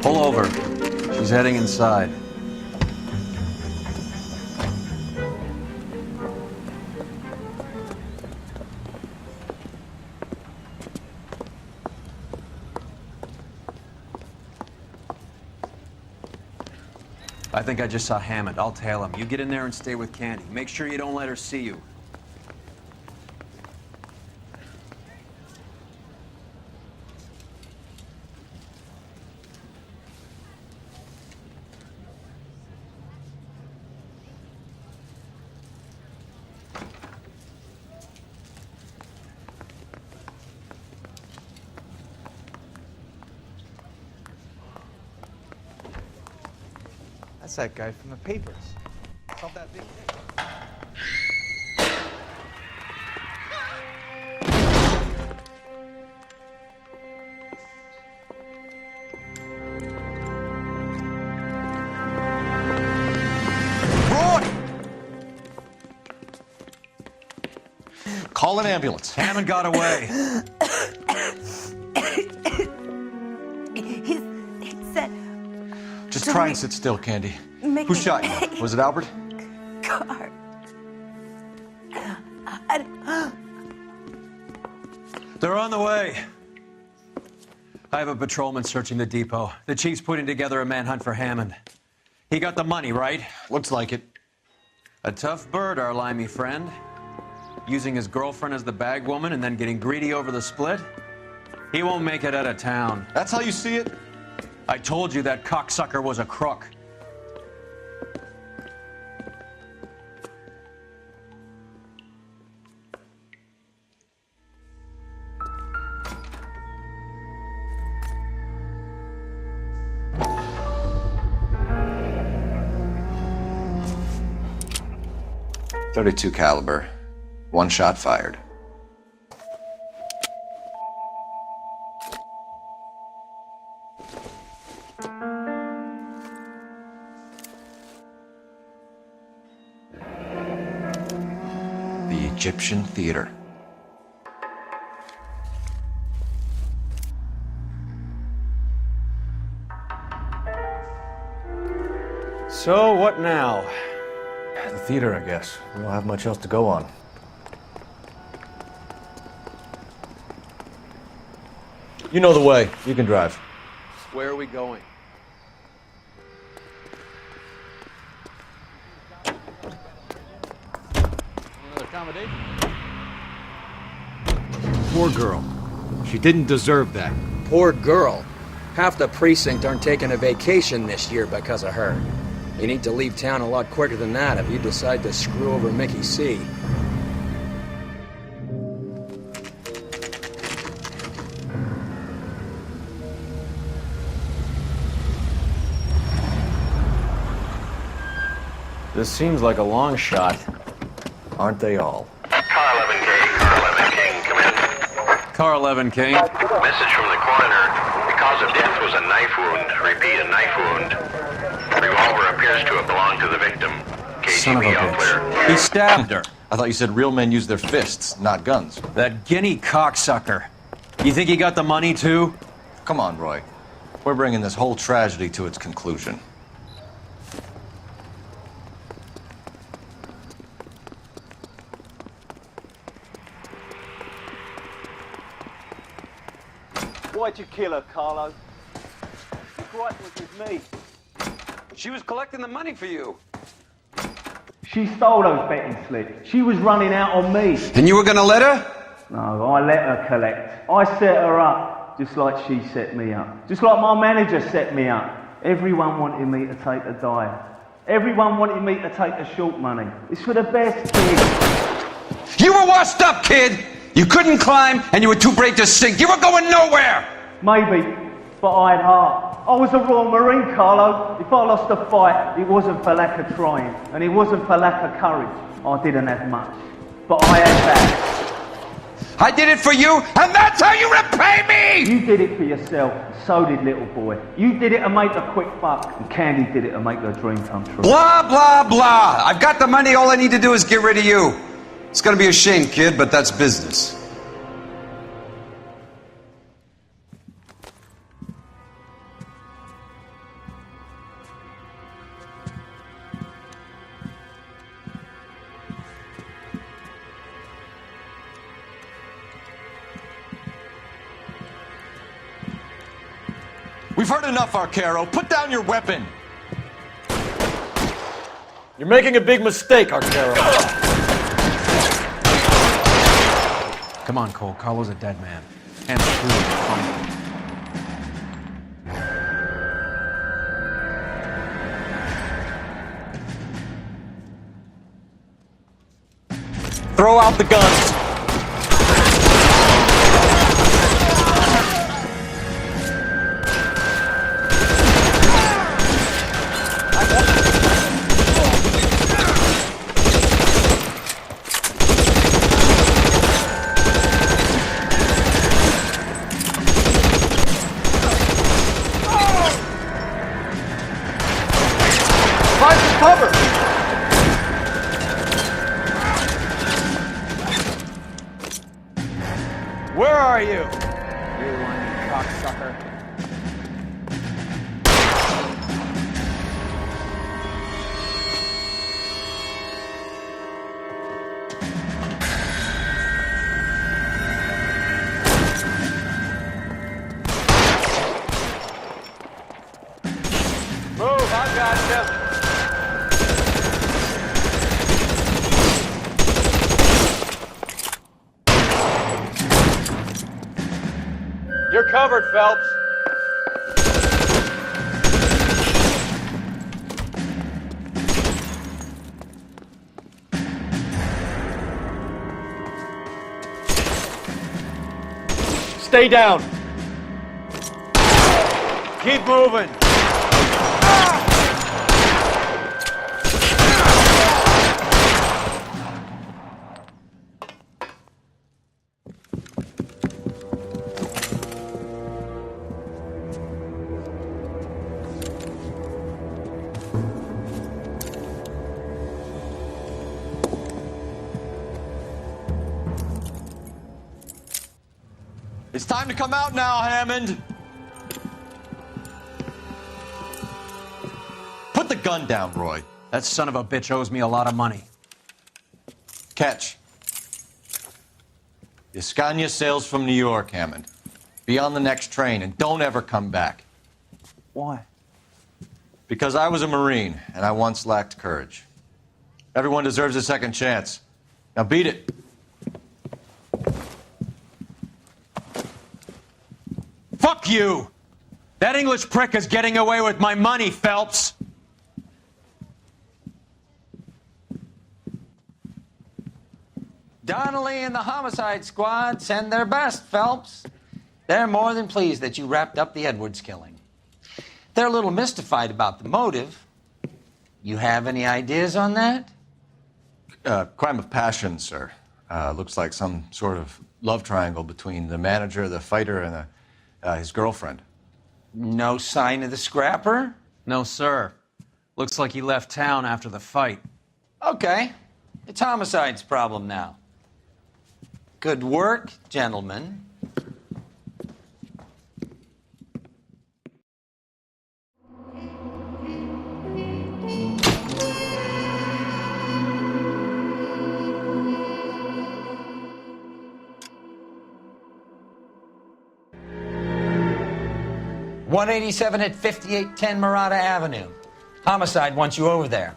Pull over. She's heading inside. I think I just saw Hammond. I'll tail him. You get in there and stay with Candy. Make sure you don't let her see you. That's that guy from the papers. Solved that big thing. Call an ambulance. Hammond got away. He said... Just try and sit still, Candy. Who shot you? Was it Albert? Car. They're on the way. I have a patrolman searching the depot. The chief's putting together a manhunt for Hammond. He got the money, right? Looks like it. A tough bird, our limey friend. Using his girlfriend as the bag woman and then getting greedy over the split. He won't make it out of town. That's how you see it? I told you that cocksucker was a crook. .32 caliber. One shot fired. The Egyptian Theater. So, what now? The theater, I guess. We don't have much else to go on. You know the way. You can drive. Where are we going? Another accommodation? Poor girl. She didn't deserve that. Poor girl. Half the precinct aren't taking a vacation this year because of her. You need to leave town a lot quicker than that if you decide to screw over Mickey C. This seems like a long shot. Aren't they all? Car 11K, Car 11 King, come in. Car 11 King. Message from the coroner. The cause of death was a knife wound. Repeat, a knife wound. Revolver appears to have belonged to the victim. Son of a KGB all clear. bitch. He stabbed her. I thought you said real men use their fists, not guns. That guinea cocksucker. You think he got the money too? Come on, Roy. We're bringing this whole tragedy to its conclusion. Why'd you kill her, Carlo? The gripe was with me. She was collecting the money for you. She stole those betting slips. She was running out on me. And you were gonna let her? No, I let her collect. I set her up, just like she set me up. Just like my manager set me up. Everyone wanted me to take a dive. Everyone wanted me to take the short money. It's for the best, kid. You were washed up, kid! You couldn't climb, and you were too brave to sink. You were going nowhere! Maybe, but I had heart. I was a Royal Marine, Carlo. If I lost a fight, it wasn't for lack of trying, and it wasn't for lack of courage. I didn't have much, but I had that. I did it for you, and that's how you repay me! You did it for yourself, and so did little boy. You did it to make a quick buck, and Candy did it to make her dream come true. Blah, blah, blah. I've got the money. All I need to do is get rid of you. It's gonna be a shame, kid, but that's business. We've heard enough, Arcaro. Put down your weapon. You're making a big mistake, Arcaro. Come on, Cole. Carlo's a dead man. And fine. Throw out the guns. Find some cover! Where are you? You whiny cocksucker. Move, I gotcha. You're covered, Phelps. Stay down. Keep moving. It's time to come out now, Hammond. Put the gun down, Roy. That son of a bitch owes me a lot of money. Catch. The Escania sails from New York, Hammond. Be on the next train and don't ever come back. Why? Because I was a Marine and I once lacked courage. Everyone deserves a second chance. Now beat it. Fuck you! That English prick is getting away with my money, Phelps! Donnelly and the homicide squad send their best, Phelps. They're more than pleased that you wrapped up the Edwards killing. They're a little mystified about the motive. You have any ideas on that? Crime of passion, sir. Looks like some sort of love triangle between the manager, the fighter, and his girlfriend. No sign of the scrapper? No, sir. Looks like he left town after the fight. Okay. It's homicide's problem now. Good work, gentlemen. .187 at 5810 Murata Avenue. Homicide wants you over there.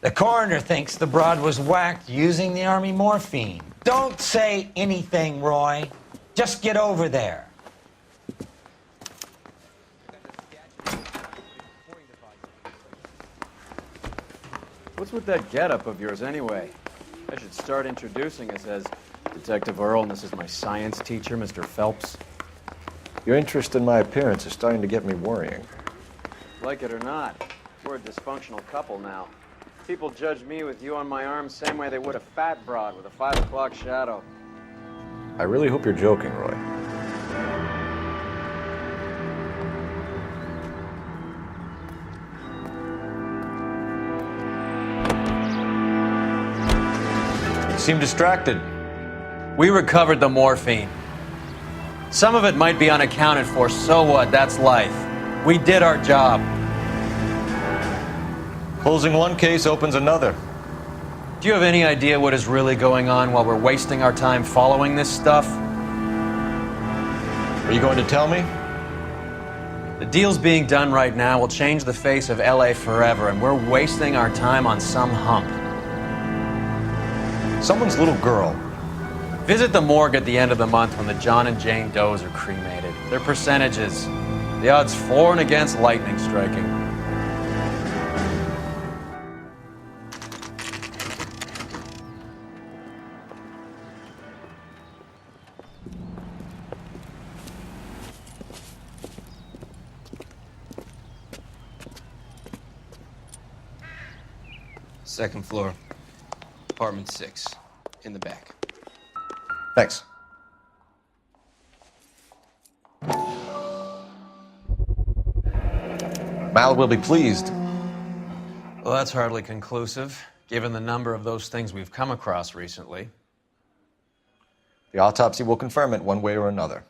The coroner thinks the broad was whacked using the Army morphine. Don't say anything, Roy. Just get over there. What's with that getup of yours anyway? I should start introducing us as Detective Earl, and this is my science teacher, Mr. Phelps. Your interest in my appearance is starting to get me worrying. Like it or not, we're a dysfunctional couple now. People judge me with you on my arm same way they would a fat broad with a 5 o'clock shadow. I really hope you're joking, Roy. You seem distracted. We recovered the morphine. Some of it might be unaccounted for, so what? That's life. We did our job. Closing one case opens another. Do you have any idea what is really going on while we're wasting our time following this stuff? Are you going to tell me? The deals being done right now will change the face of LA forever, and we're wasting our time on some hump. Someone's little girl. Visit the morgue at the end of the month when the John and Jane Does are cremated. Their percentages. The odds for and against lightning striking. Second floor, apartment 6, in the back. Thanks. Mal will be pleased. Well, that's hardly conclusive, given the number of those things we've come across recently. The autopsy will confirm it one way or another.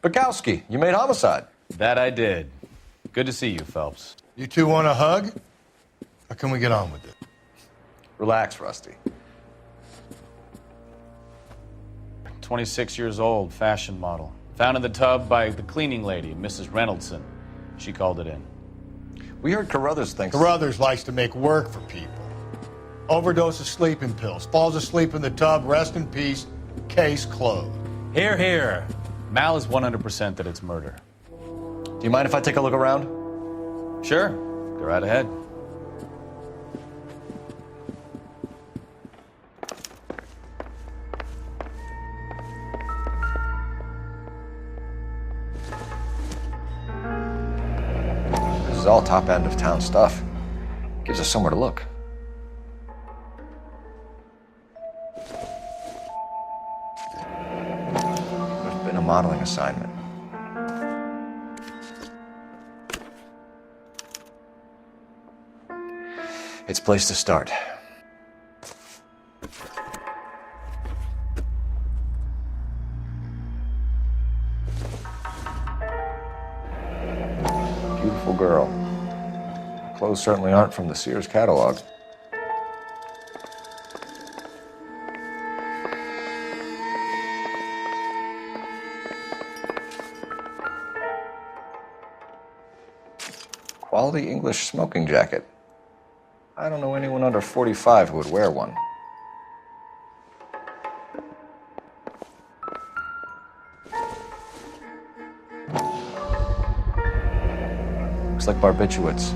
Bukowski, you made homicide. That I did. Good to see you, Phelps. You two want a hug? Or can we get on with it? Relax, Rusty. 26 years old, fashion model. Found in the tub by the cleaning lady, Mrs. Reynoldson. She called it in. We heard Carruthers thinks... Carruthers likes to make work for people. Overdose of sleeping pills. Falls asleep in the tub. Rest in peace. Case closed. Here, here. Mal is 100% that it's murder. Do you mind if I take a look around? Sure. Go right ahead. This is all top end of town stuff. Gives us somewhere to look. There's been a modeling assignment. It's a place to start. Beautiful girl. Clothes certainly aren't from the Sears catalog. Quality English smoking jacket. I don't know anyone under 45 who would wear one. Looks like barbiturates.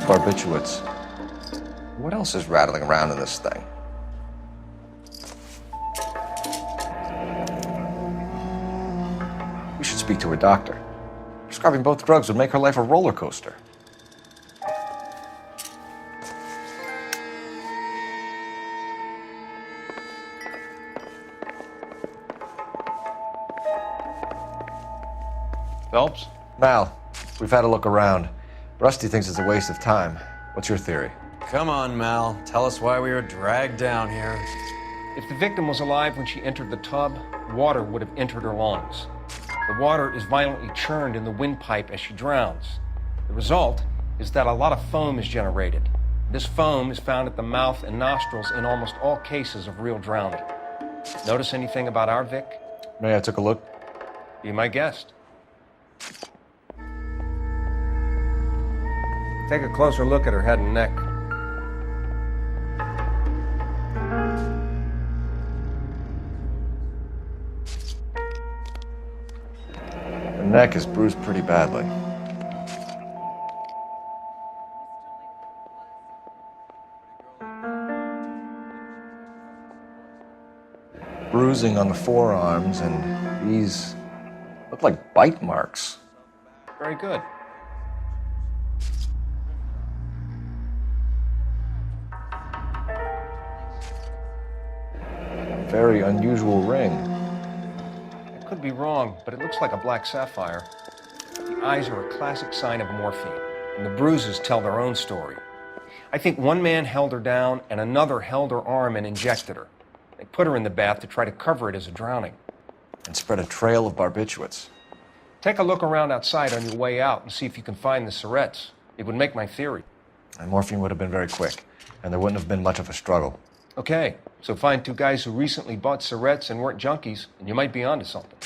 Barbiturates. What else is rattling around in this thing? We should speak to a doctor. Prescribing both drugs would make her life a roller coaster. Phelps? Mal, we've had a look around. Rusty thinks it's a waste of time. What's your theory? Come on, Mal. Tell us why we were dragged down here. If the victim was alive when she entered the tub, water would have entered her lungs. The water is violently churned in the windpipe as she drowns. The result is that a lot of foam is generated. This foam is found at the mouth and nostrils in almost all cases of real drowning. Notice anything about our Vic? May I took a look? Be my guest. Take a closer look at her head and neck. Her neck is bruised pretty badly. Bruising on the forearms, and these look like bite marks. Very good. Very unusual ring. I could be wrong, but it looks like a black sapphire. The eyes are a classic sign of morphine, and the bruises tell their own story. I think one man held her down and another held her arm and injected her. They put her in the bath to try to cover it as a drowning. And spread a trail of barbiturates. Take a look around outside on your way out and see if you can find the syrettes. It would make my theory. And morphine would have been very quick, and there wouldn't have been much of a struggle. Okay, so find two guys who recently bought syrettes and weren't junkies, and you might be onto something.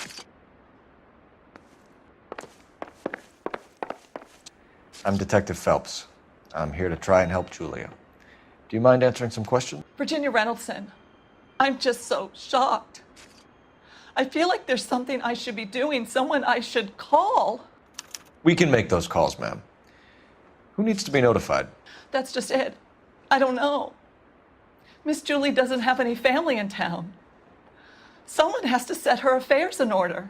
I'm Detective Phelps. I'm here to try and help Julia. Do you mind answering some questions? Virginia Reynoldson, I'm just so shocked. I feel like there's something I should be doing, someone I should call. We can make those calls, ma'am. Who needs to be notified? That's just it. I don't know. Miss Julie doesn't have any family in town. Someone has to set her affairs in order.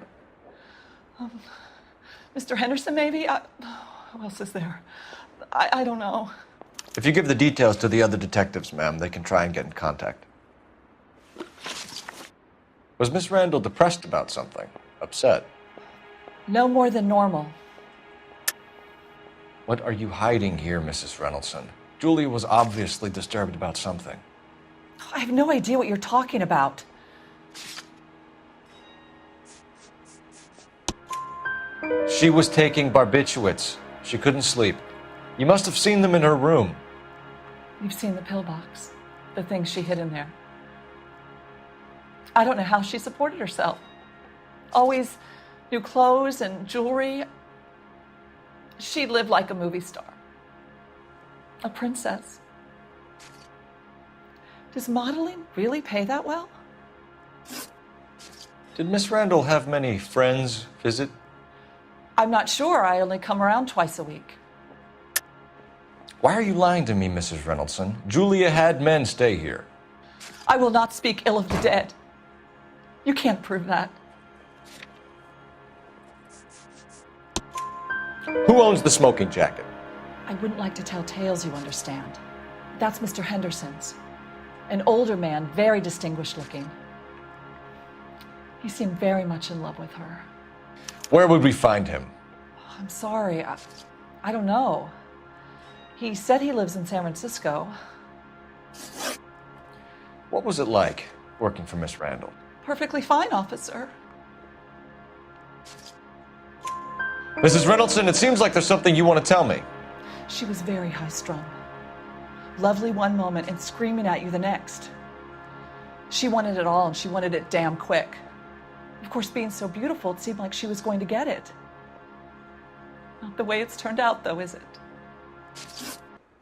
Mr. Henderson, maybe? Who else is there? I don't know. If you give the details to the other detectives, ma'am, they can try and get in contact. Was Miss Randall depressed about something? Upset? No more than normal. What are you hiding here, Mrs. Reynoldson? Julia was obviously disturbed about something. I have no idea what you're talking about. She was taking barbiturates. She couldn't sleep. You must have seen them in her room. You've seen the pillbox, the things she hid in there. I don't know how she supported herself. Always new clothes and jewelry. She lived like a movie star. A princess. Does modeling really pay that well? Did Miss Randall have many friends visit? I'm not sure. I only come around twice a week. Why are you lying to me, Mrs. Reynoldson? Julia had men stay here. I will not speak ill of the dead. You can't prove that. Who owns the smoking jacket? I wouldn't like to tell tales, you understand. That's Mr. Henderson's. An older man, very distinguished looking. He seemed very much in love with her. Where would we find him? I'm sorry. I don't know. He said he lives in San Francisco. What was it like working for Miss Randall? Perfectly fine, officer. Mrs. Reynoldson, it seems like there's something you want to tell me. She was very high-strung. Lovely one moment and screaming at you the next. She wanted it all, and she wanted it damn quick. Of course, being so beautiful, it seemed like she was going to get it. Not the way it's turned out, though, is it?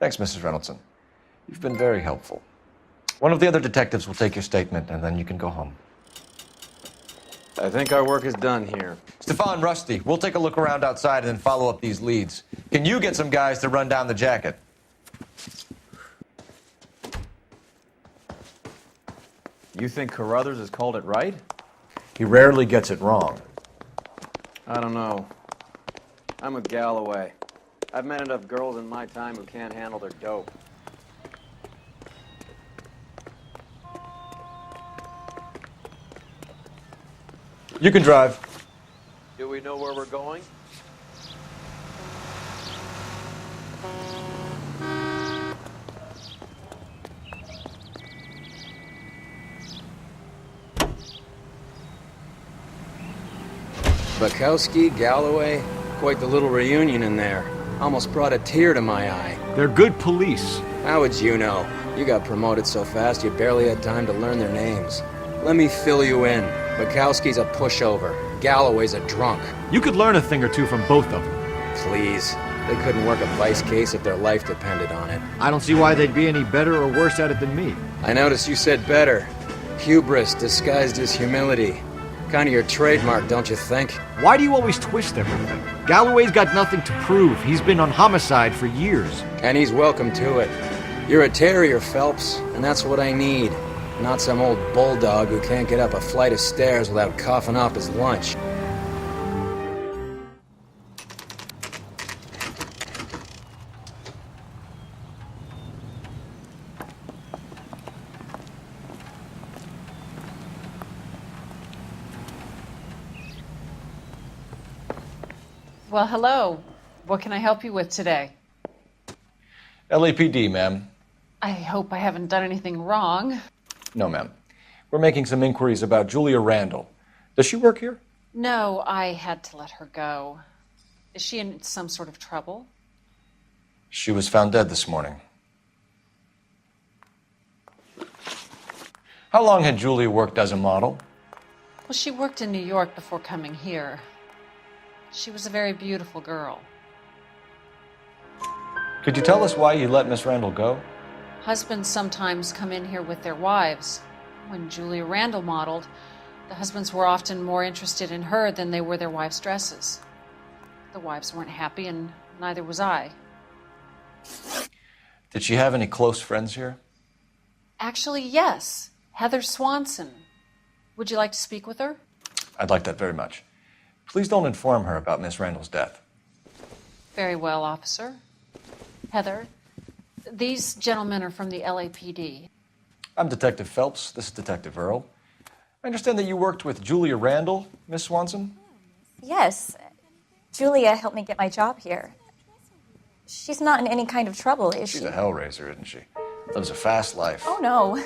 Thanks, Mrs. Reynoldson. You've been very helpful. One of the other detectives will take your statement, and then you can go home. I think our work is done here. Stefan, Rusty, we'll take a look around outside and then follow up these leads. Can you get some guys to run down the jacket? You think Carruthers has called it right? He rarely gets it wrong. I don't know. I'm with Galloway. I've met enough girls in my time who can't handle their dope. You can drive. Do we know where we're going? Bukowski, Galloway, quite the little reunion in there. Almost brought a tear to my eye. They're good police. How would you know? You got promoted so fast you barely had time to learn their names. Let me fill you in. Bukowski's a pushover. Galloway's a drunk. You could learn a thing or two from both of them. Please. They couldn't work a vice case if their life depended on it. I don't see why they'd be any better or worse at it than me. I noticed you said better. Hubris disguised as humility. Kind of your trademark, don't you think? Why do you always twist everything? Galloway's got nothing to prove. He's been on homicide for years. And he's welcome to it. You're a terrier, Phelps, and that's what I need. Not some old bulldog who can't get up a flight of stairs without coughing off his lunch. Well, hello. What can I help you with today? LAPD, ma'am. I hope I haven't done anything wrong. No, ma'am. We're making some inquiries about Julia Randall. Does she work here? No, I had to let her go. Is she in some sort of trouble? She was found dead this morning. How long had Julia worked as a model? Well, she worked in New York before coming here. She was a very beautiful girl. Could you tell us why you let Miss Randall go? Husbands sometimes come in here with their wives. When Julia Randall modeled, the husbands were often more interested in her than they were their wives' dresses. The wives weren't happy, and neither was I. Did she have any close friends here? Actually, yes. Heather Swanson. Would you like to speak with her? I'd like that very much. Please don't inform her about Miss Randall's death. Very well, officer. Heather, these gentlemen are from the LAPD. I'm Detective Phelps. This is Detective Earl. I understand that you worked with Julia Randall, Miss Swanson? Yes. Julia helped me get my job here. She's not in any kind of trouble, is she? She's a hellraiser, isn't she? Lives a fast life. Oh, no.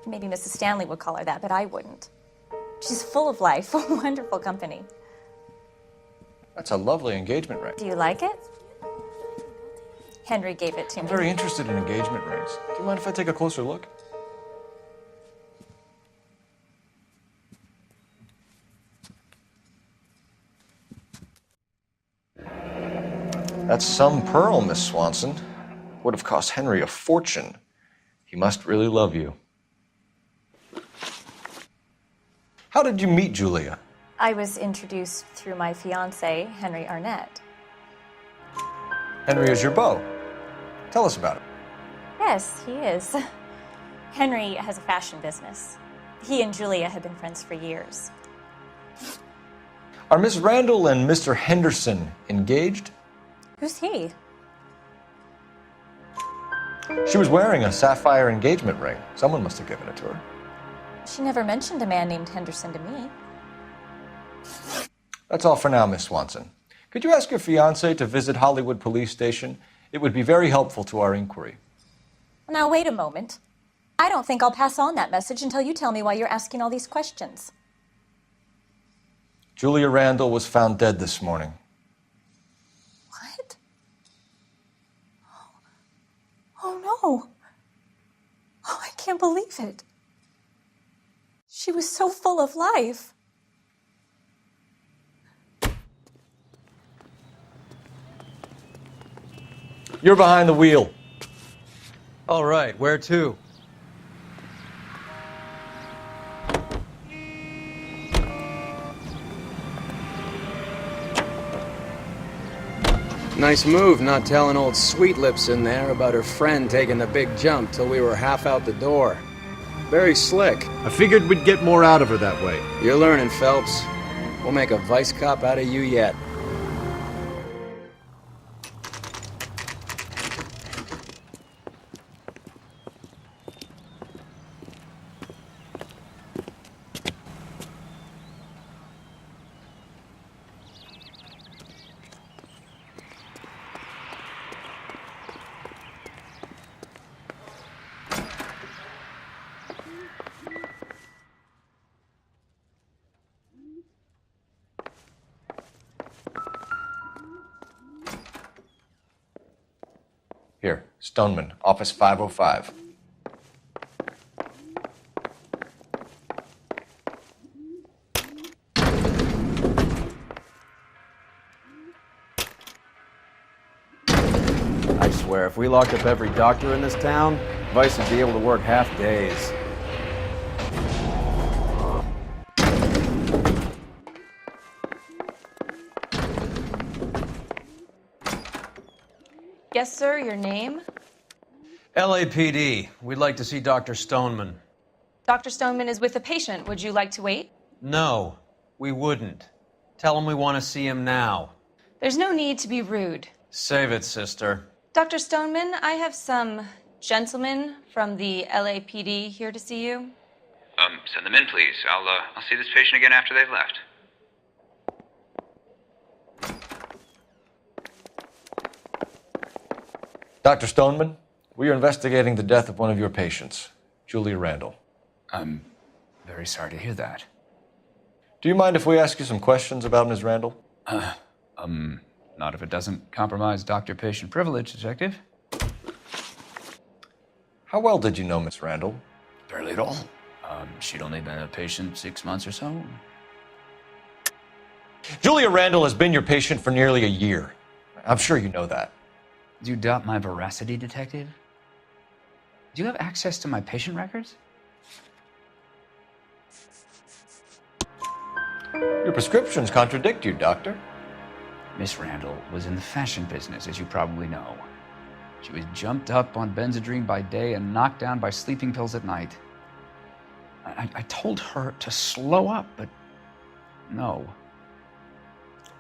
Maybe Mrs. Stanley would call her that, but I wouldn't. She's full of life, wonderful company. That's a lovely engagement ring. Do you like it? Henry gave it to I'm me. very interested in engagement rings. Do you mind if I take a closer look? That's some pearl, Miss Swanson. Would have cost Henry a fortune. He must really love you. How did you meet Julia? I was introduced through my fiancé, Henry Arnett. Henry is your beau. Tell us about it. Yes, he is. Henry has a fashion business. He and Julia have been friends for years. Are Miss Randall and Mr. Henderson engaged? Who's he? She was wearing a sapphire engagement ring. Someone must have given it to her. She never mentioned a man named Henderson to me. That's all for now, Miss Swanson. Could you ask your fiancé to visit Hollywood Police Station? It would be very helpful to our inquiry. Now, wait a moment. I don't think I'll pass on that message until you tell me why you're asking all these questions. Julia Randall was found dead this morning. What? Oh, no. Oh, I can't believe it. She was so full of life. You're behind the wheel. All right, where to? Nice move not telling old Sweet Lips in there about her friend taking the big jump till we were half out the door. Very slick. I figured we'd get more out of her that way. You're learning, Phelps. We'll make a vice cop out of you yet. Here, Stoneman, office 505. I swear, if we locked up every doctor in this town, Vice would be able to work half days. Yes, sir, your name? LAPD. We'd like to see Dr. Stoneman. Dr. Stoneman is with a patient. Would you like to wait? No, we wouldn't. Tell him we want to see him now. There's no need to be rude. Save it, sister. Dr. Stoneman, I have some gentlemen from the LAPD here to see you. Send them in, please. I'll see this patient again after they've left. Dr. Stoneman, we are investigating the death of one of your patients, Julia Randall. I'm very sorry to hear that. Do you mind if we ask you some questions about Ms. Randall? Not if it doesn't compromise doctor-patient privilege, Detective. How well did you know Miss Randall? Barely at all. She'd only been a patient 6 months or so. Julia Randall has been your patient for nearly a year. I'm sure you know that. Do you doubt my veracity, Detective? Do you have access to my patient records? Your prescriptions contradict you, Doctor. Miss Randall was in the fashion business, as you probably know. She was jumped up on Benzedrine by day and knocked down by sleeping pills at night. I told her to slow up, but no.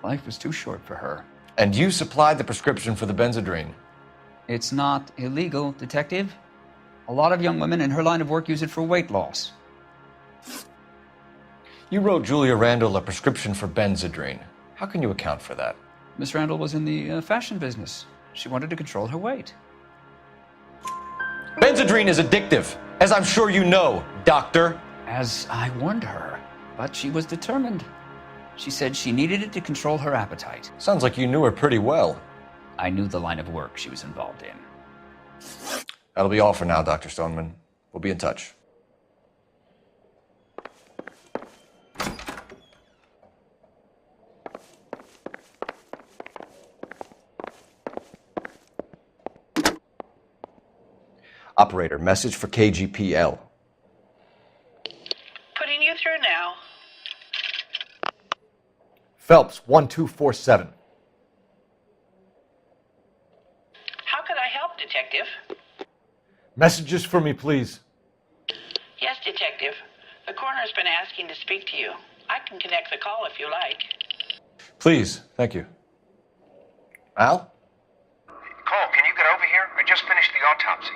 Life was too short for her. And you supplied the prescription for the Benzedrine? It's not illegal, Detective. A lot of young women in her line of work use it for weight loss. You wrote Julia Randall a prescription for Benzedrine. How can you account for that? Miss Randall was in the fashion business. She wanted to control her weight. Benzedrine is addictive, as I'm sure you know, Doctor. As I warned her, but she was determined. She said she needed it to control her appetite. Sounds like you knew her pretty well. I knew the line of work she was involved in. That'll be all for now, Dr. Stoneman. We'll be in touch. Operator, message for KGPL. Putting you through now. Phelps, 1247. How could I help, Detective? Messages for me, please. Yes, Detective. The coroner's been asking to speak to you. I can connect the call if you like. Please, thank you. Al? Cole, can you get over here? I just finished the autopsy.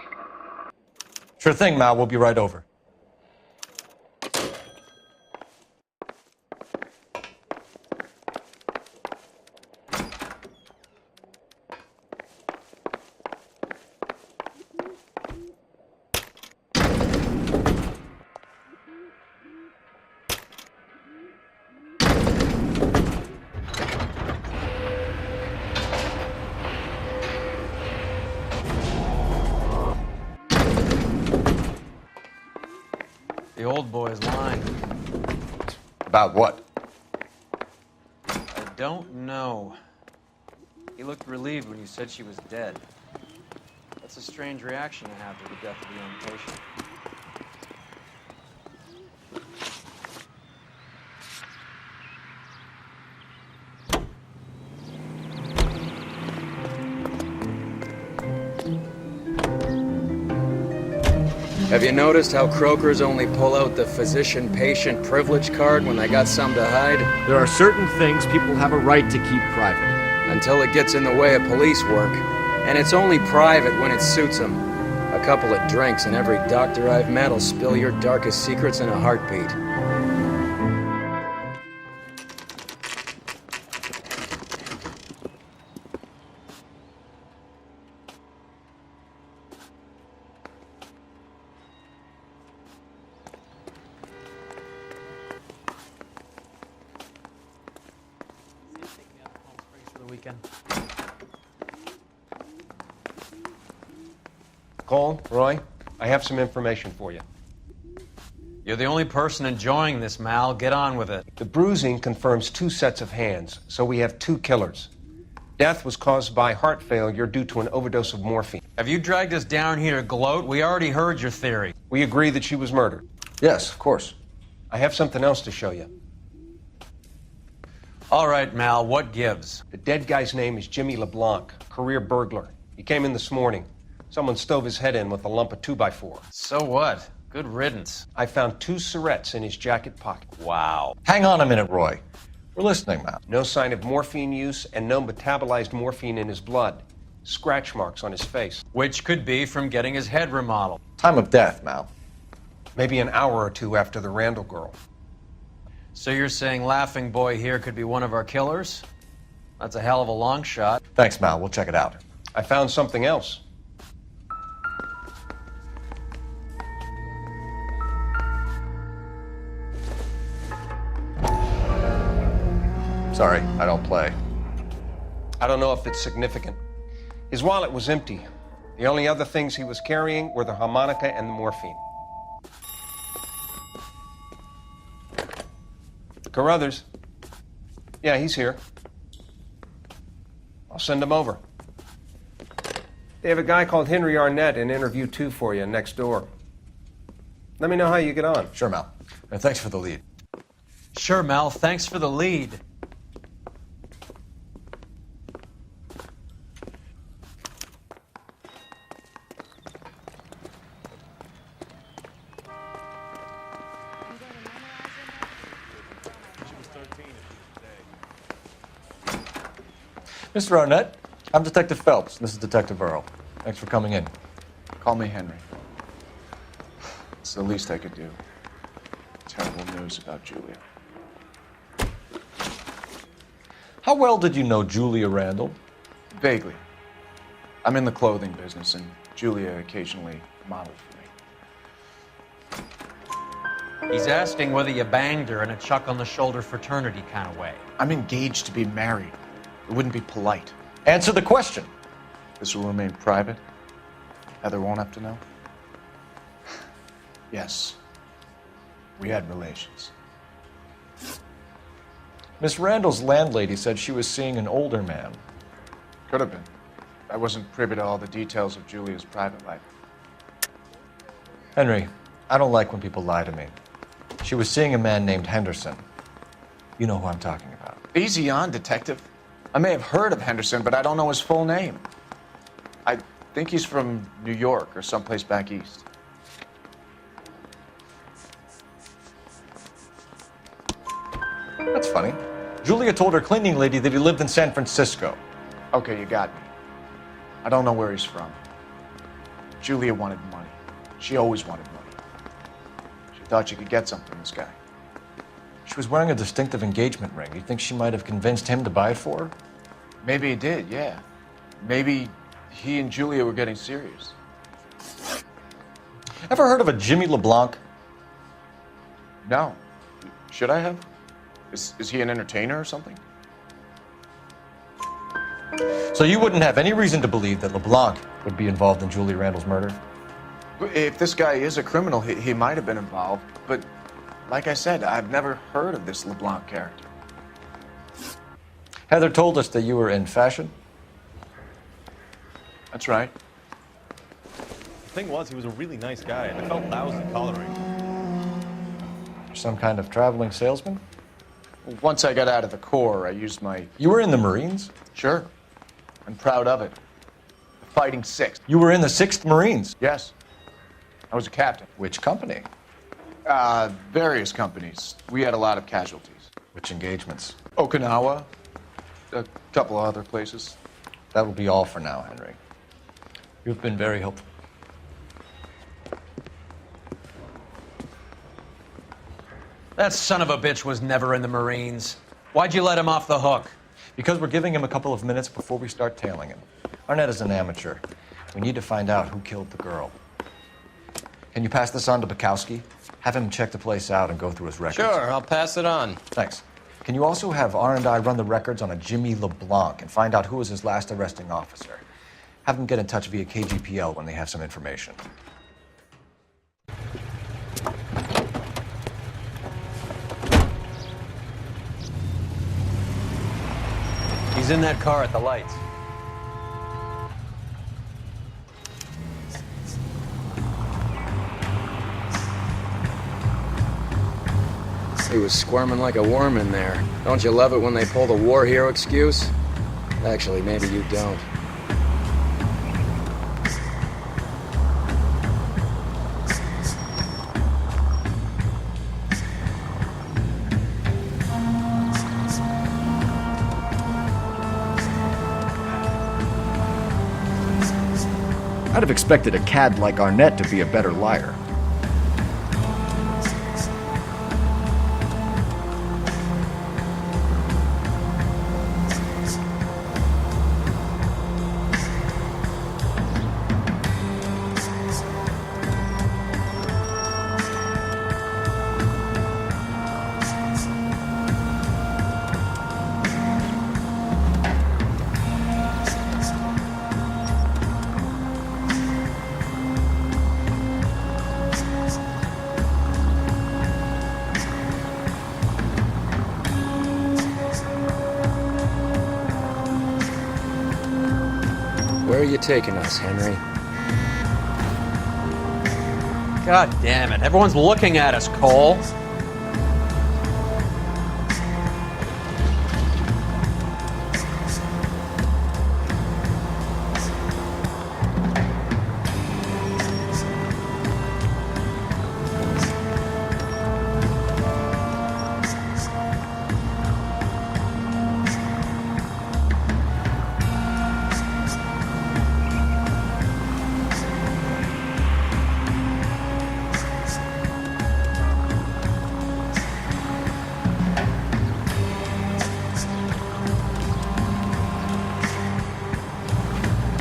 Sure thing, Mal. We'll be right over. The old boy's lying. About what? I don't know. He looked relieved when you said she was dead. That's a strange reaction to have to the death of your own patient. Have you noticed how Crokers only pull out the physician-patient privilege card when they got something to hide? There are certain things people have a right to keep private. Until it gets in the way of police work. And it's only private when it suits them. A couple of drinks and every doctor I've met will spill your darkest secrets in a heartbeat. Cole, Roy, I have some information for you. You're the only person enjoying this, Mal. Get on with it. The bruising confirms 2 sets of hands, so we have 2 killers. Death was caused by heart failure due to an overdose of morphine. Have you dragged us down here to gloat? We already heard your theory. We agree that she was murdered. Yes, of course. I have something else to show you. All right, Mal, what gives? The dead guy's name is Jimmy LeBlanc, career burglar. He came in this morning. Someone stove his head in with a lump of 2x4. So what? Good riddance. I found 2 syrettes in his jacket pocket. Wow. Hang on a minute, Roy. We're listening, Mal. No sign of morphine use and no metabolized morphine in his blood. Scratch marks on his face. Which could be from getting his head remodeled. Time of death, Mal. Maybe an hour or 2 after the Randall girl. So you're saying Laughing Boy here could be one of our killers? That's a hell of a long shot. Thanks, Mal. We'll check it out. I found something else. Sorry, I don't play. I don't know if it's significant. His wallet was empty. The only other things he was carrying were the harmonica and the morphine. Carruthers. Yeah, he's here. I'll send him over. They have a guy called Henry Arnett in interview 2 for you next door. Let me know how you get on. Sure, Mel. And thanks for the lead. Sure, Mel. Thanks for the lead. Mr. Arnett, I'm Detective Phelps. This is Detective Earl. Thanks for coming in. Call me Henry. It's the least I could do. Terrible news about Julia. How well did you know Julia Randall? Vaguely. I'm in the clothing business, and Julia occasionally modeled for me. He's asking whether you banged her in a chuck-on-the-shoulder fraternity kind of way. I'm engaged to be married. It wouldn't be polite. Answer the question. This will remain private. Heather won't have to know. Yes. We had relations. Miss Randall's landlady said she was seeing an older man. Could have been. I wasn't privy to all the details of Julia's private life. Henry, I don't like when people lie to me. She was seeing a man named Henderson. You know who I'm talking about. Easy on, Detective. I may have heard of Henderson, but I don't know his full name. I think he's from New York or someplace back east. That's funny. Julia told her cleaning lady that he lived in San Francisco. Okay, you got me. I don't know where he's from. Julia wanted money. She always wanted money. She thought she could get something from this guy. She was wearing a distinctive engagement ring. You think she might have convinced him to buy it for her? Maybe he did, yeah. Maybe he and Julia were getting serious. Ever heard of a Jimmy LeBlanc? No. Should I have? Is he an entertainer or something? So you wouldn't have any reason to believe that LeBlanc would be involved in Julia Randall's murder? If this guy is a criminal, he might have been involved. But like I said, I've never heard of this LeBlanc character. Heather told us that you were in fashion. That's right. The thing was, he was a really nice guy, and I felt lousy collaring. Some kind of traveling salesman? Once I got out of the Corps, I used my... You were in the Marines? Sure. I'm proud of it. The Fighting Sixth. You were in the 6th Marines? Yes. I was a captain. Which company? Various companies. We had a lot of casualties. Which engagements? Okinawa. A couple of other places. That will be all for now, Henry. You've been very helpful. That son of a bitch was never in the Marines. Why'd you let him off the hook? Because we're giving him a couple of minutes before we start tailing him. Arnett is an amateur. We need to find out who killed the girl. Can you pass this on to Bukowski? Have him check the place out and go through his records. Sure, I'll pass it on. Thanks. Can you also have R&I run the records on a Jimmy LeBlanc and find out who was his last arresting officer? Have them get in touch via KGPL when they have some information. He's in that car at the lights. He was squirming like a worm in there. Don't you love it when they pull the war hero excuse? Actually, maybe you don't. I'd have expected a cad like Arnett to be a better liar. are you taking us, Henry? God damn it. Everyone's looking at us, Cole.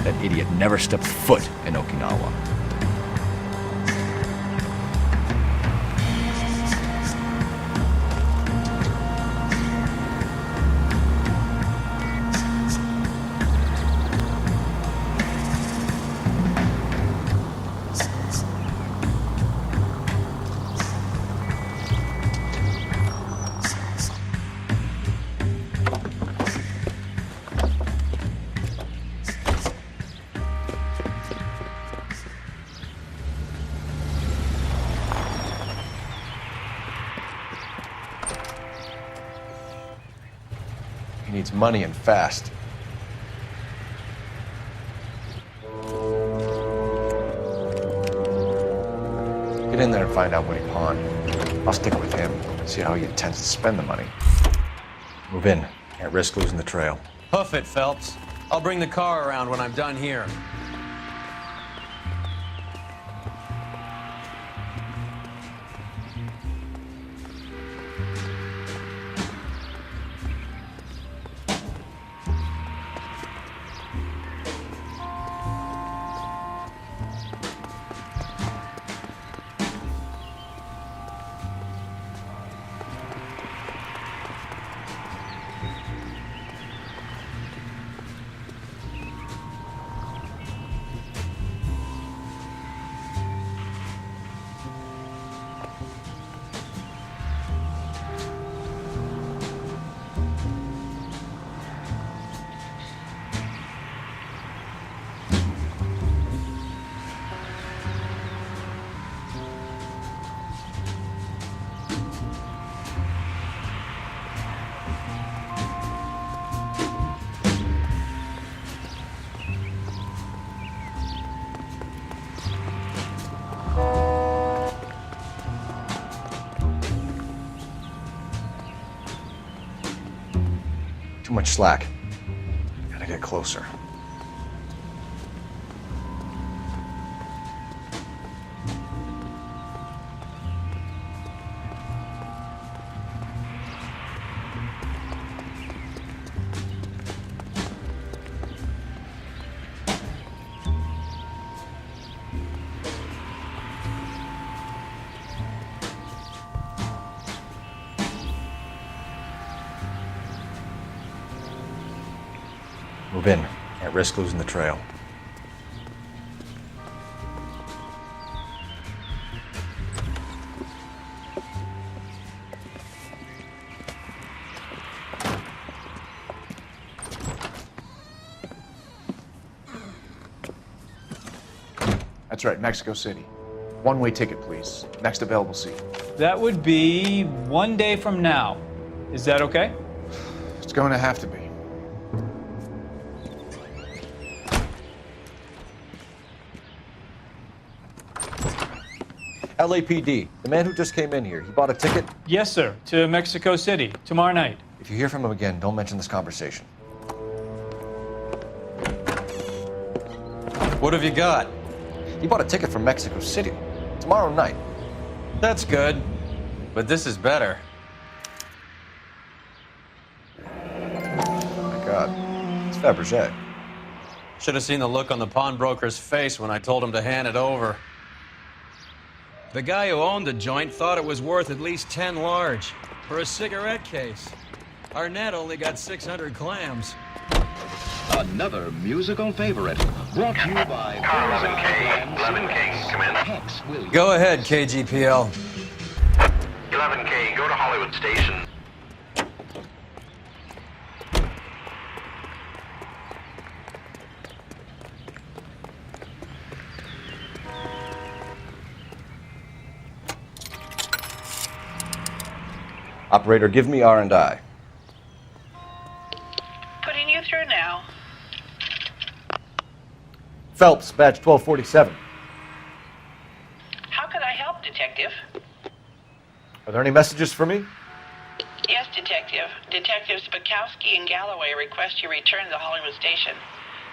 That idiot never stepped foot in Okinawa. He needs money and fast. Get in there and find out what he pawned. I'll stick with him, see how he intends to spend the money. Move in. Can't risk losing the trail. Hoof it, Phelps. I'll bring the car around when I'm done here. Too much slack. Gotta get closer. Move in. Can't risk losing the trail. That's right, Mexico City. One-way ticket, please. Next available seat. That would be 1 day from now. Is that okay? It's going to have to be. LAPD, the man who just came in here, he bought a ticket? Yes, sir. To Mexico City, tomorrow night. If you hear from him again, don't mention this conversation. What have you got? He bought a ticket from Mexico City. Tomorrow night. That's good. But this is better. Oh my God. It's Fabergé. Should have seen the look on the pawnbroker's face when I told him to hand it over. The guy who owned the joint thought it was worth at least 10 large for a cigarette case. Arnett only got 600 clams. Another musical favorite, brought to you by... Car 11K, 11K, come in. Go ahead, KGPL. 11K, go to Hollywood Station. Operator, give me R&I. Putting you through now. Phelps, badge 1247. How could I help, Detective? Are there any messages for me? Yes, Detective. Detectives Bukowski and Galloway request you return to the Hollywood station.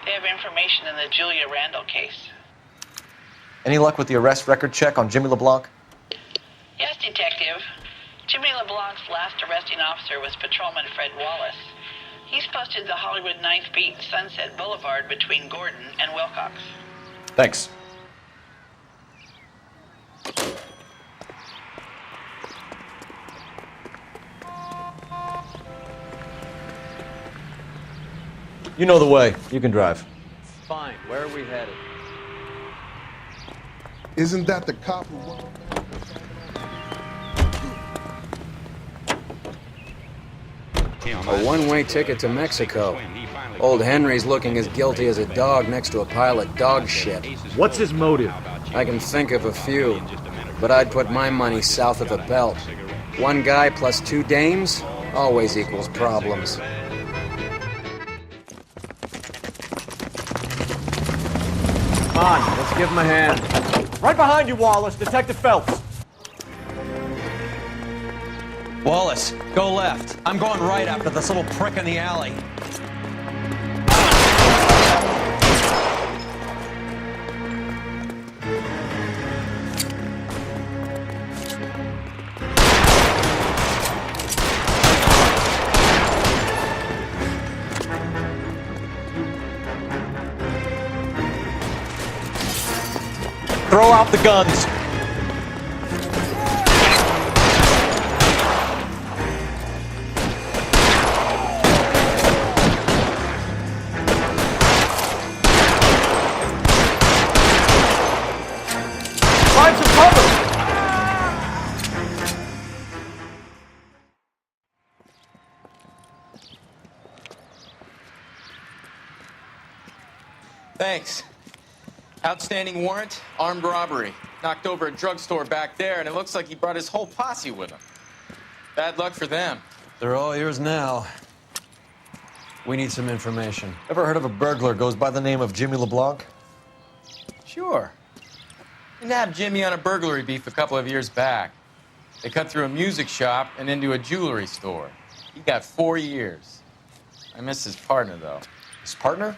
They have information in the Julia Randall case. Any luck with the arrest record check on Jimmy LeBlanc? Yes, Detective. Jimmy LeBlanc's last arresting officer was Patrolman Fred Wallace. He's posted the Hollywood 9th Beat Sunset Boulevard between Gordon and Wilcox. Thanks. You know the way. You can drive. Fine. Where are we headed? Isn't that the cop who... A one-way ticket to Mexico. Old Henry's looking as guilty as a dog next to a pile of dog shit. What's his motive? I can think of a few, but I'd put my money south of the belt. One guy plus two dames always equals problems. Come on, let's give him a hand. Right behind you, Wallace. Detective Phelps. Wallace, go left. I'm going right after this little prick in the alley. Throw out the guns. Find some cover. Thanks. Outstanding warrant, armed robbery. Knocked over a drugstore back there, and it looks like he brought his whole posse with him. Bad luck for them. They're all yours now. We need some information. Ever heard of a burglar goes by the name of Jimmy LeBlanc? Sure. We nabbed Jimmy on a burglary beef a couple of years back. They cut through a music shop and into a jewelry store. He got 4 years. I miss his partner, though. His partner?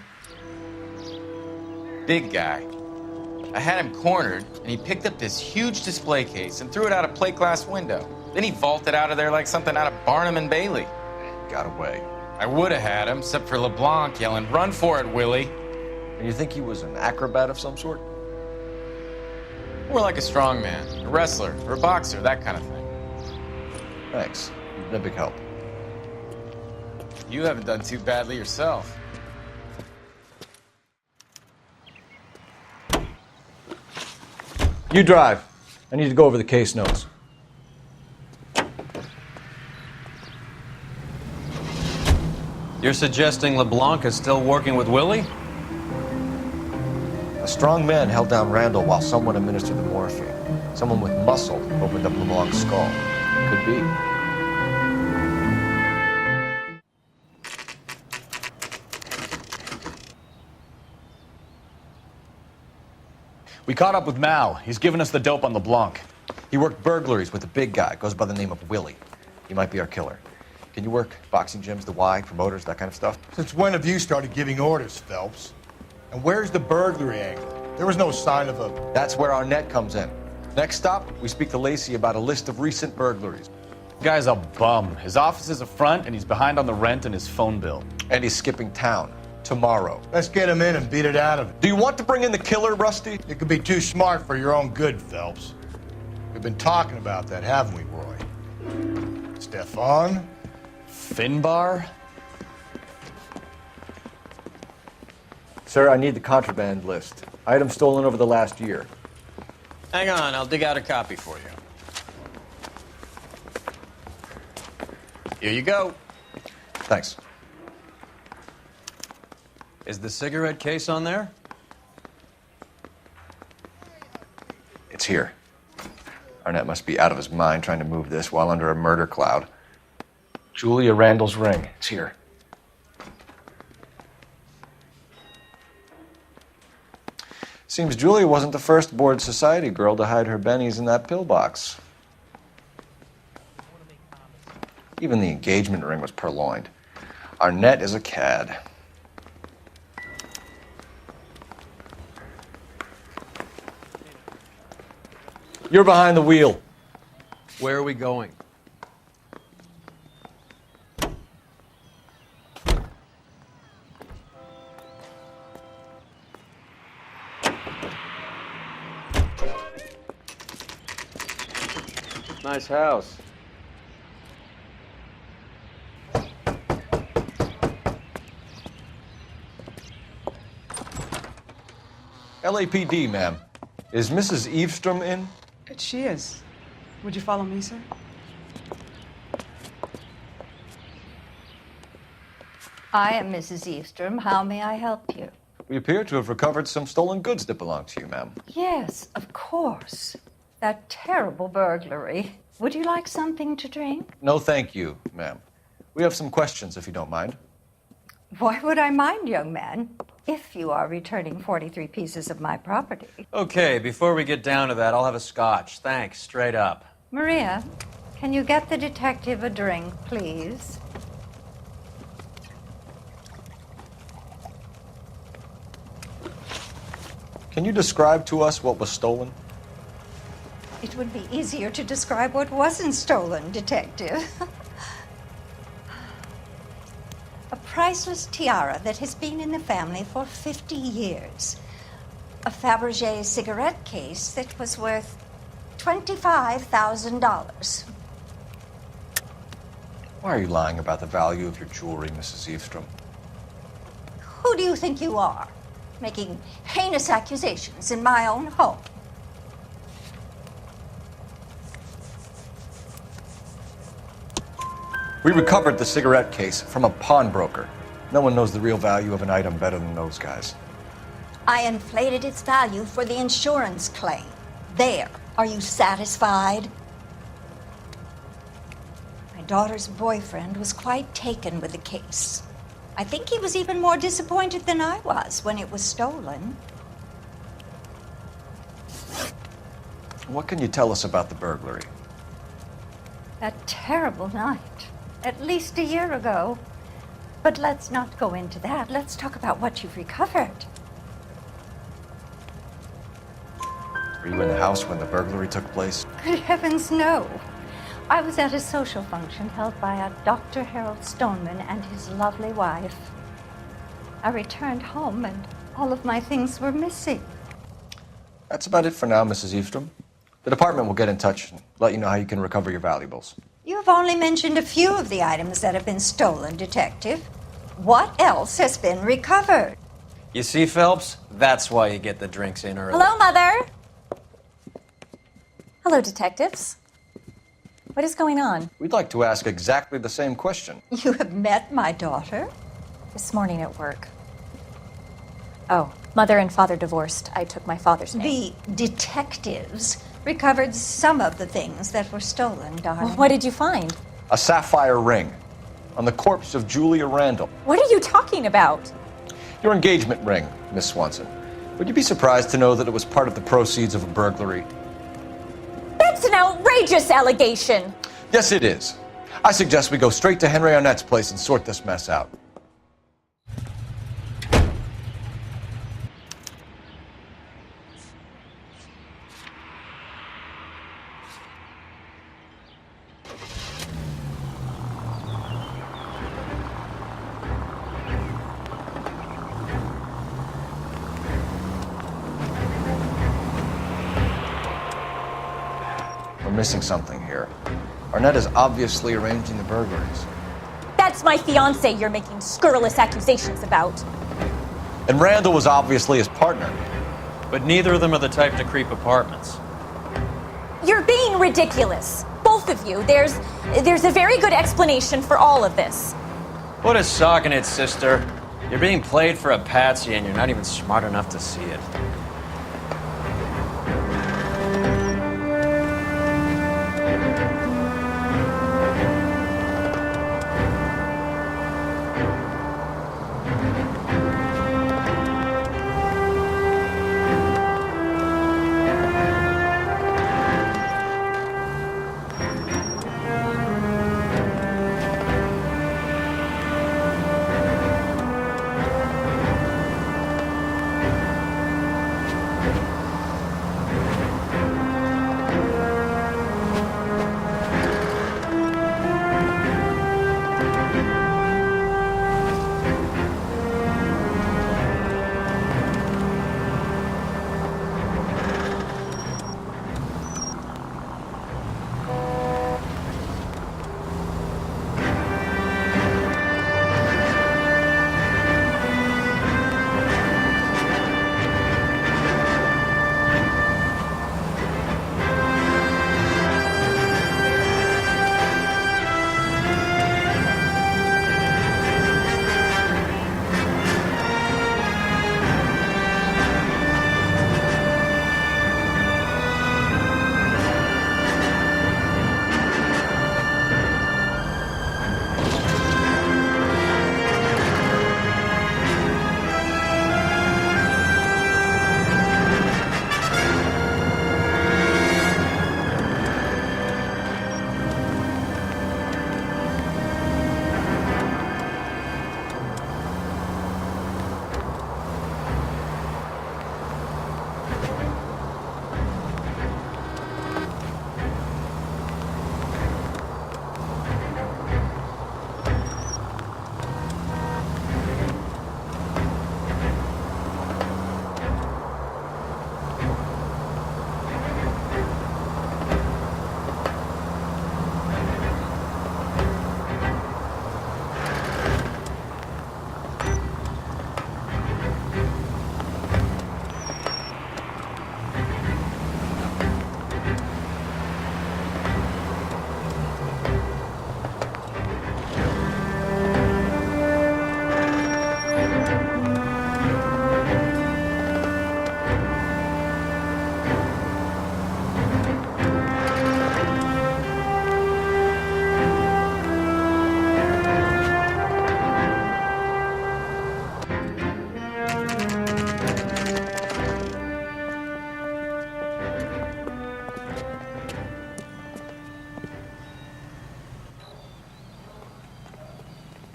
Big guy. I had him cornered, and he picked up this huge display case and threw it out a plate glass window. Then he vaulted out of there like something out of Barnum and Bailey. Got away. I would have had him, except for LeBlanc yelling, "Run for it, Willie!" And you think he was an acrobat of some sort? More like a strongman, a wrestler, or a boxer, that kind of thing. Thanks. You've been a big help. You haven't done too badly yourself. You drive. I need to go over the case notes. You're suggesting LeBlanc is still working with Willie? A strong man held down Randall while someone administered the morphine. Someone with muscle opened up LeBlanc's skull. Could be. We caught up with Mal. He's given us the dope on LeBlanc. He worked burglaries with a big guy. Goes by the name of Willie. He might be our killer. Can you work boxing gyms, the Y, promoters, that kind of stuff? Since when have you started giving orders, Phelps? And where's the burglary angle? There was no sign of a... That's where our net comes in. Next stop, we speak to Lacey about a list of recent burglaries. Guy's a bum. His office is a front, and he's behind on the rent and his phone bill. And he's skipping town tomorrow. Let's get him in and beat it out of him. Do you want to bring in the killer, Rusty? It could be too smart for your own good, Phelps. We've been talking about that, haven't we, Roy? Stefan? Finbar? Sir, I need the contraband list. Items stolen over the last year. Hang on, I'll dig out a copy for you. Here you go. Thanks. Is the cigarette case on there? It's here. Arnett must be out of his mind trying to move this while under a murder cloud. Julia Randall's ring. It's here. Seems Julia wasn't the first bored society girl to hide her bennies in that pillbox. Even the engagement ring was purloined. Arnett is a cad. You're behind the wheel. Where are we going? Nice house. LAPD, ma'am. Is Mrs. Eavestrom in? She is. Would you follow me, sir? I am Mrs. Eavestrom. How may I help you? We appear to have recovered some stolen goods that belong to you, ma'am. Yes, of course. That terrible burglary. Would you like something to drink? No, thank you, ma'am. We have some questions, if you don't mind. Why would I mind, young man, if you are returning 43 pieces of my property? Okay, before we get down to that, I'll have a scotch. Thanks, straight up. Maria, can you get the detective a drink, please? Can you describe to us what was stolen? It would be easier to describe what wasn't stolen, detective. A priceless tiara that has been in the family for 50 years. A Fabergé cigarette case that was worth $25,000. Why are you lying about the value of your jewelry, Mrs. Eavestrom? Who do you think you are, making heinous accusations in my own home? We recovered the cigarette case from a pawnbroker. No one knows the real value of an item better than those guys. I inflated its value for the insurance claim. There. Are you satisfied? My daughter's boyfriend was quite taken with the case. I think he was even more disappointed than I was when it was stolen. What can you tell us about the burglary? That terrible night. At least a year ago. But let's not go into that. Let's talk about what you've recovered. Were you in the house when the burglary took place? Good heavens, no. I was at a social function held by a Dr. Harold Stoneman and his lovely wife. I returned home and all of my things were missing. That's about it for now, Mrs. Eavestrom. The department will get in touch and let you know how you can recover your valuables. You have only mentioned a few of the items that have been stolen, Detective. What else has been recovered? You see, Phelps? That's why you get the drinks in early. Hello, Mother. Hello, detectives. What is going on? We'd like to ask exactly the same question. You have met my daughter? This morning at work. Oh, mother and father divorced. I took my father's name. The detectives recovered some of the things that were stolen, darling. Well, what did you find? A sapphire ring on the corpse of Julia Randall. What are you talking about? Your engagement ring, Miss Swanson. Would you be surprised to know that it was part of the proceeds of a burglary? That's an outrageous allegation. Yes, it is. I suggest we go straight to Henry Arnett's place and sort this mess out. We're missing something here. Arnett is obviously arranging the burglaries. That's my fiance you're making scurrilous accusations about. And Randall was obviously his partner. But neither of them are the type to creep apartments. You're being ridiculous. Both of you. There's a very good explanation for all of this. What is socking it, sister? You're being played for a patsy and you're not even smart enough to see it.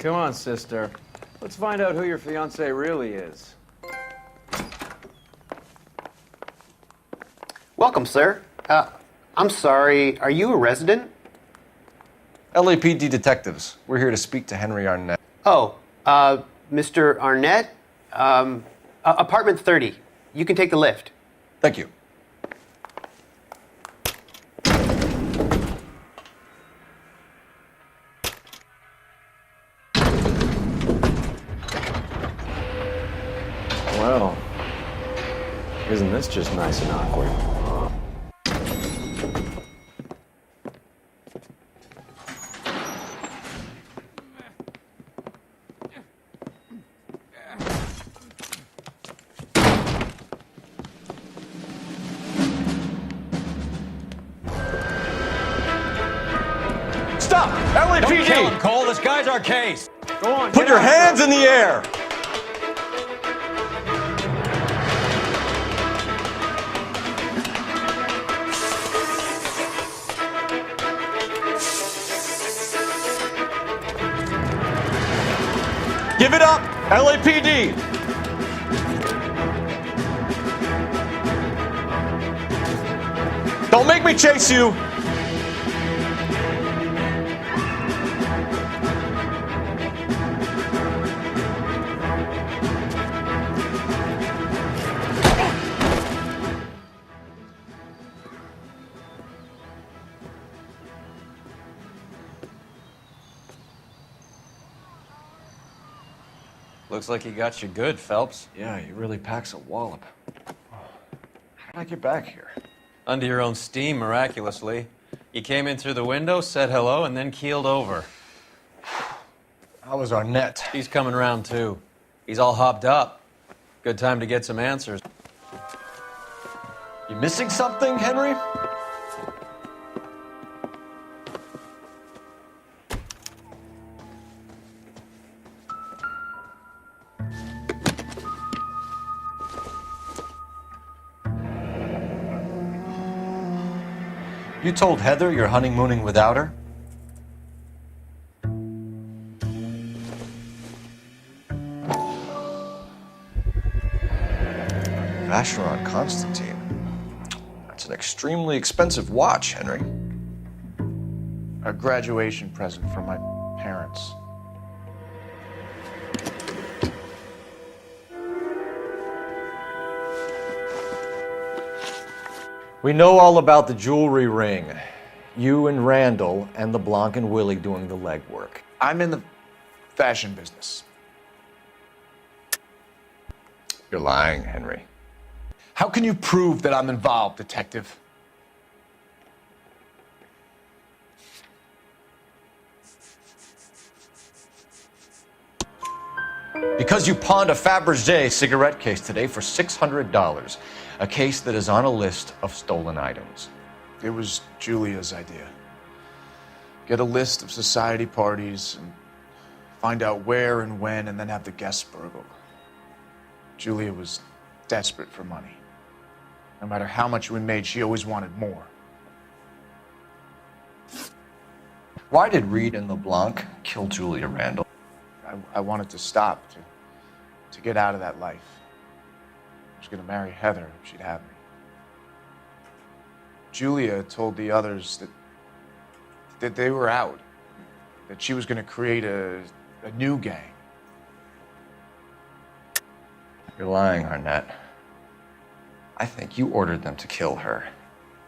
Come on, sister. Let's find out who your fiance really is. Welcome, sir. I'm sorry, are you a resident? LAPD detectives. We're here to speak to Henry Arnett. Oh, Mr. Arnett? Apartment 30. You can take the lift. Thank you. Well, isn't this just nice and awkward? Stop! LAPD! Don't kill him, Cole. This guy's our case. Go on. Put your hands in the air! Give it up, LAPD! Don't make me chase you! Looks like he got you good, Phelps. Yeah, he really packs a wallop. How did I get back here? Under your own steam, miraculously. You came in through the window, said hello, and then keeled over. How was Arnett? He's coming round, too. He's all hopped up. Good time to get some answers. You missing something, Henry? You told Heather you're honeymooning without her? Vacheron Constantine. That's an extremely expensive watch, Henry. A graduation present from my parents. We know all about the jewelry ring. You and Randall and LeBlanc and Willie doing the legwork. I'm in the fashion business. You're lying, Henry. How can you prove that I'm involved, detective? Because you pawned a Fabergé cigarette case today for $600. A case that is on a list of stolen items. It was Julia's idea. Get a list of society parties and find out where and when and then have the guests burgled. Julia was desperate for money. No matter how much we made, she always wanted more. Why did Reed and LeBlanc kill Julia Randall? I wanted to stop, to get out of that life. I was going to marry Heather if she'd have me. Julia told the others that they were out, that she was going to create a new gang. You're lying, Arnett. I think you ordered them to kill her.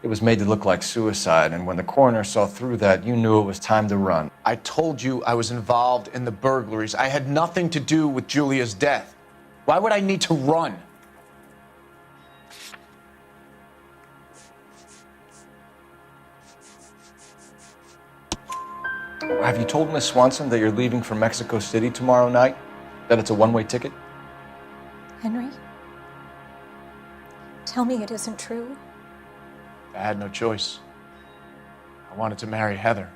It was made to look like suicide, and when the coroner saw through that, you knew it was time to run. I told you I was involved in the burglaries. I had nothing to do with Julia's death. Why would I need to run? Have you told Miss Swanson that you're leaving for Mexico City tomorrow night? That it's a one-way ticket? Henry? Tell me it isn't true. I had no choice. I wanted to marry Heather.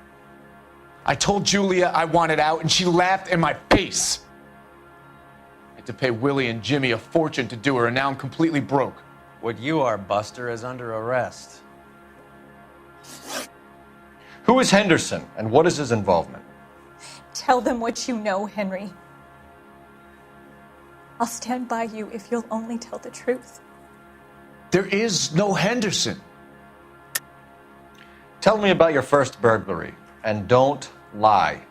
I told Julia I wanted out, and she laughed in my face. I had to pay Willie and Jimmy a fortune to do her, and now I'm completely broke. What you are, Buster, is under arrest. Who is Henderson, and what is his involvement? Tell them what you know, Henry. I'll stand by you if you'll only tell the truth. There is no Henderson. Tell me about your first burglary, and don't lie.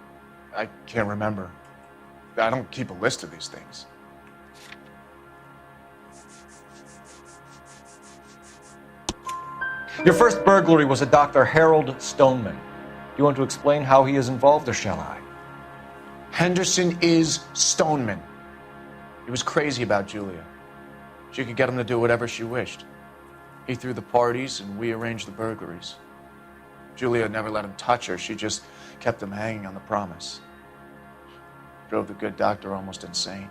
I can't remember. I don't keep a list of these things. Your first burglary was a Dr. Harold Stoneman. Do you want to explain how he is involved, or shall I? Henderson is Stoneman. He was crazy about Julia. She could get him to do whatever she wished. He threw the parties, and we arranged the burglaries. Julia never let him touch her. She just kept him hanging on the promise. Drove the good doctor almost insane.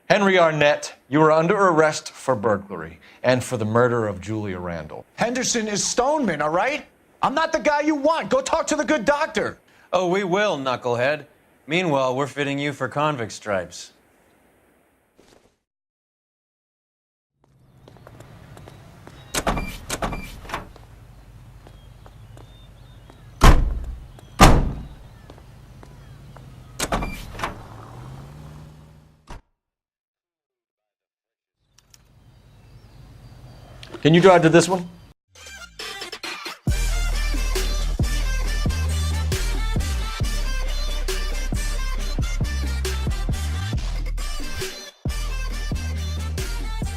Henry Arnett, you are under arrest for burglary and for the murder of Julia Randall. Henderson is Stoneman, all right? I'm not the guy you want. Go talk to the good doctor. Oh, we will, knucklehead. Meanwhile, we're fitting you for convict stripes. Can you drive to this one?